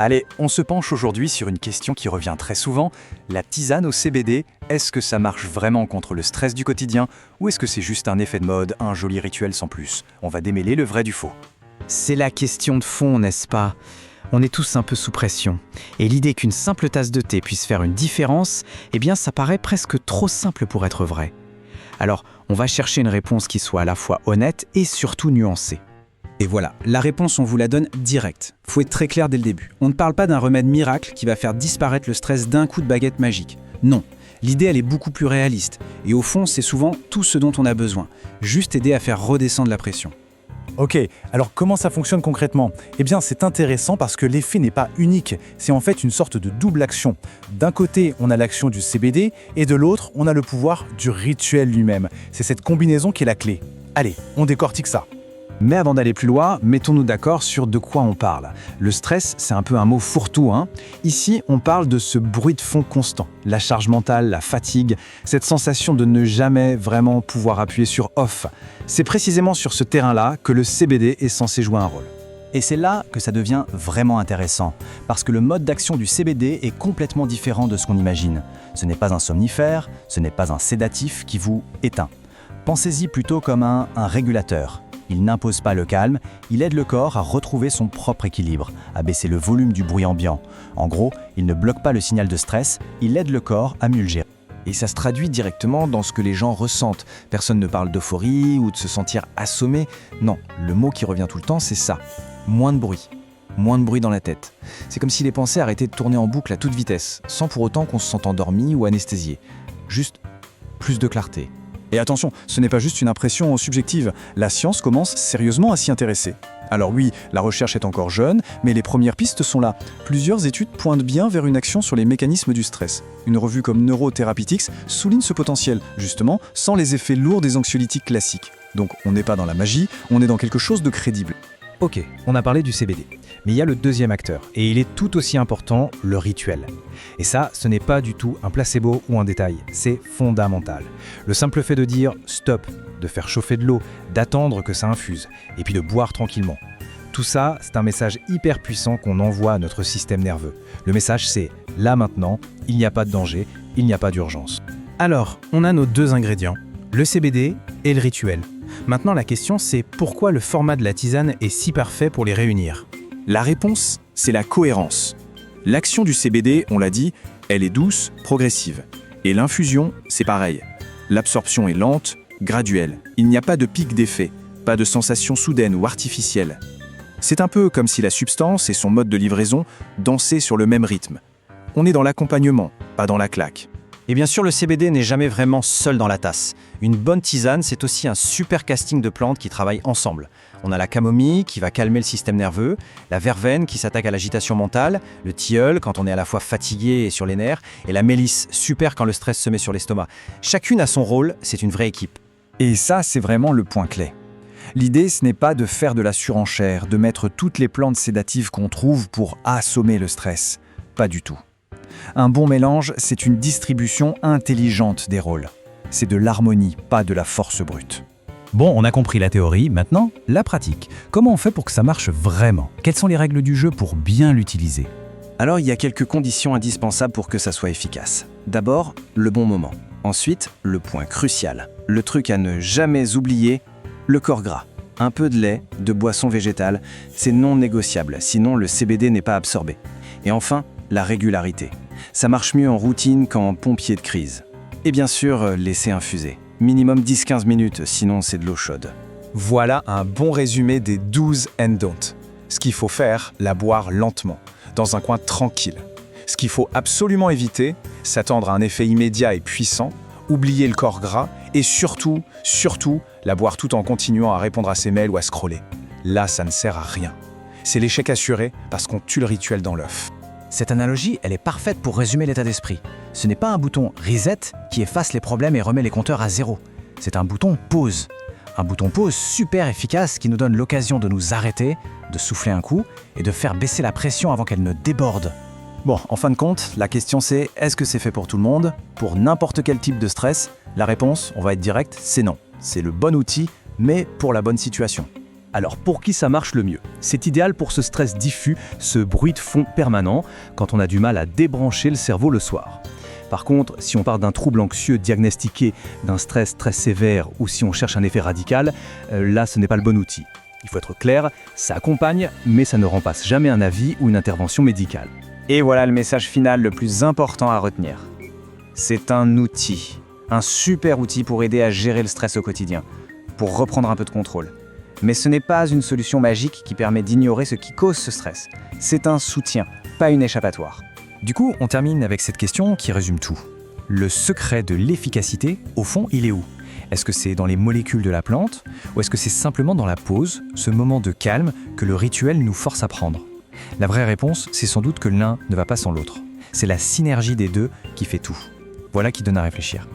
Allez, on se penche aujourd'hui sur une question qui revient très souvent. La tisane au CBD, est-ce que ça marche vraiment contre le stress du quotidien ou est-ce que c'est juste un effet de mode, un joli rituel sans plus? On va démêler le vrai du faux. C'est la question de fond, n'est-ce pas? On est tous un peu sous pression. Et l'idée qu'une simple tasse de thé puisse faire une différence, eh bien ça paraît presque trop simple pour être vrai. Alors, on va chercher une réponse qui soit à la fois honnête et surtout nuancée. Et voilà, la réponse on vous la donne directe. Faut être très clair dès le début. On ne parle pas d'un remède miracle qui va faire disparaître le stress d'un coup de baguette magique. Non, l'idée elle est beaucoup plus réaliste. Et au fond, c'est souvent tout ce dont on a besoin. Juste aider à faire redescendre la pression. Ok, alors comment ça fonctionne concrètement? Eh bien c'est intéressant parce que l'effet n'est pas unique, c'est en fait une sorte de double action. D'un côté, on a l'action du CBD et de l'autre, on a le pouvoir du rituel lui-même. C'est cette combinaison qui est la clé. Allez, on décortique ça. Mais avant d'aller plus loin, mettons-nous d'accord sur de quoi on parle. Le stress, c'est un peu un mot fourre-tout, hein. Ici, on parle de ce bruit de fond constant, la charge mentale, la fatigue, cette sensation de ne jamais vraiment pouvoir appuyer sur off. C'est précisément sur ce terrain-là que le CBD est censé jouer un rôle. Et c'est là que ça devient vraiment intéressant, parce que le mode d'action du CBD est complètement différent de ce qu'on imagine. Ce n'est pas un somnifère, ce n'est pas un sédatif qui vous éteint. Pensez-y plutôt comme un régulateur. Il n'impose pas le calme, il aide le corps à retrouver son propre équilibre, à baisser le volume du bruit ambiant. En gros, il ne bloque pas le signal de stress, il aide le corps à mieux le gérer. Et ça se traduit directement dans ce que les gens ressentent. Personne ne parle d'euphorie ou de se sentir assommé. Non, le mot qui revient tout le temps, c'est ça. Moins de bruit. Moins de bruit dans la tête. C'est comme si les pensées arrêtaient de tourner en boucle à toute vitesse, sans pour autant qu'on se sente endormi ou anesthésié. Juste plus de clarté. Et attention, ce n'est pas juste une impression subjective. La science commence sérieusement à s'y intéresser. Alors oui, la recherche est encore jeune, mais les premières pistes sont là. Plusieurs études pointent bien vers une action sur les mécanismes du stress. Une revue comme Neurotherapeutics souligne ce potentiel, justement, sans les effets lourds des anxiolytiques classiques. Donc on n'est pas dans la magie, on est dans quelque chose de crédible. Ok, on a parlé du CBD. Mais il y a le deuxième acteur, et il est tout aussi important, le rituel. Et ça, ce n'est pas du tout un placebo ou un détail, c'est fondamental. Le simple fait de dire « stop », de faire chauffer de l'eau, d'attendre que ça infuse, et puis de boire tranquillement. Tout ça, c'est un message hyper puissant qu'on envoie à notre système nerveux. Le message, c'est « là maintenant, il n'y a pas de danger, il n'y a pas d'urgence ». Alors, on a nos deux ingrédients, le CBD et le rituel. Maintenant, la question, c'est pourquoi le format de la tisane est si parfait pour les réunir? La réponse, c'est la cohérence. L'action du CBD, on l'a dit, elle est douce, progressive. Et l'infusion, c'est pareil. L'absorption est lente, graduelle. Il n'y a pas de pic d'effet, pas de sensation soudaine ou artificielle. C'est un peu comme si la substance et son mode de livraison dansaient sur le même rythme. On est dans l'accompagnement, pas dans la claque. Et bien sûr, le CBD n'est jamais vraiment seul dans la tasse. Une bonne tisane, c'est aussi un super casting de plantes qui travaillent ensemble. On a la camomille qui va calmer le système nerveux, la verveine qui s'attaque à l'agitation mentale, le tilleul quand on est à la fois fatigué et sur les nerfs, et la mélisse, super quand le stress se met sur l'estomac. Chacune a son rôle, c'est une vraie équipe. Et ça, c'est vraiment le point clé. L'idée, ce n'est pas de faire de la surenchère, de mettre toutes les plantes sédatives qu'on trouve pour assommer le stress. Pas du tout. Un bon mélange, c'est une distribution intelligente des rôles. C'est de l'harmonie, pas de la force brute. Bon, on a compris la théorie, maintenant, la pratique. Comment on fait pour que ça marche vraiment? Quelles sont les règles du jeu pour bien l'utiliser? Alors, il y a quelques conditions indispensables pour que ça soit efficace. D'abord, le bon moment. Ensuite, le point crucial. Le truc à ne jamais oublier, le corps gras. Un peu de lait, de boisson végétale, c'est non négociable, sinon le CBD n'est pas absorbé. Et enfin, la régularité. Ça marche mieux en routine qu'en pompier de crise. Et bien sûr, laisser infuser. Minimum 10-15 minutes, sinon c'est de l'eau chaude. Voilà un bon résumé des 12 and don't. Ce qu'il faut faire, la boire lentement, dans un coin tranquille. Ce qu'il faut absolument éviter, s'attendre à un effet immédiat et puissant, oublier le corps gras et surtout, la boire tout en continuant à répondre à ses mails ou à scroller. Là, ça ne sert à rien. C'est l'échec assuré parce qu'on tue le rituel dans l'œuf. Cette analogie, elle est parfaite pour résumer l'état d'esprit. Ce n'est pas un bouton reset qui efface les problèmes et remet les compteurs à zéro. C'est un bouton pause. Un bouton pause super efficace qui nous donne l'occasion de nous arrêter, de souffler un coup et de faire baisser la pression avant qu'elle ne déborde. Bon, en fin de compte, la question c'est, est-ce que c'est fait pour tout le monde? Pour n'importe quel type de stress? La réponse, on va être direct, c'est non. C'est le bon outil, mais pour la bonne situation. Alors pour qui ça marche le mieux? C'est idéal pour ce stress diffus, ce bruit de fond permanent, quand on a du mal à débrancher le cerveau le soir. Par contre, si on part d'un trouble anxieux diagnostiqué, d'un stress très sévère ou si on cherche un effet radical, là ce n'est pas le bon outil. Il faut être clair, ça accompagne, mais ça ne remplace jamais un avis ou une intervention médicale. Et voilà le message final le plus important à retenir. C'est un outil, un super outil pour aider à gérer le stress au quotidien, pour reprendre un peu de contrôle. Mais ce n'est pas une solution magique qui permet d'ignorer ce qui cause ce stress. C'est un soutien, pas une échappatoire. Du coup, on termine avec cette question qui résume tout. Le secret de l'efficacité, au fond, il est où? Est-ce que c'est dans les molécules de la plante ou est-ce que c'est simplement dans la pause, ce moment de calme que le rituel nous force à prendre? La vraie réponse, c'est sans doute que l'un ne va pas sans l'autre. C'est la synergie des deux qui fait tout. Voilà qui donne à réfléchir.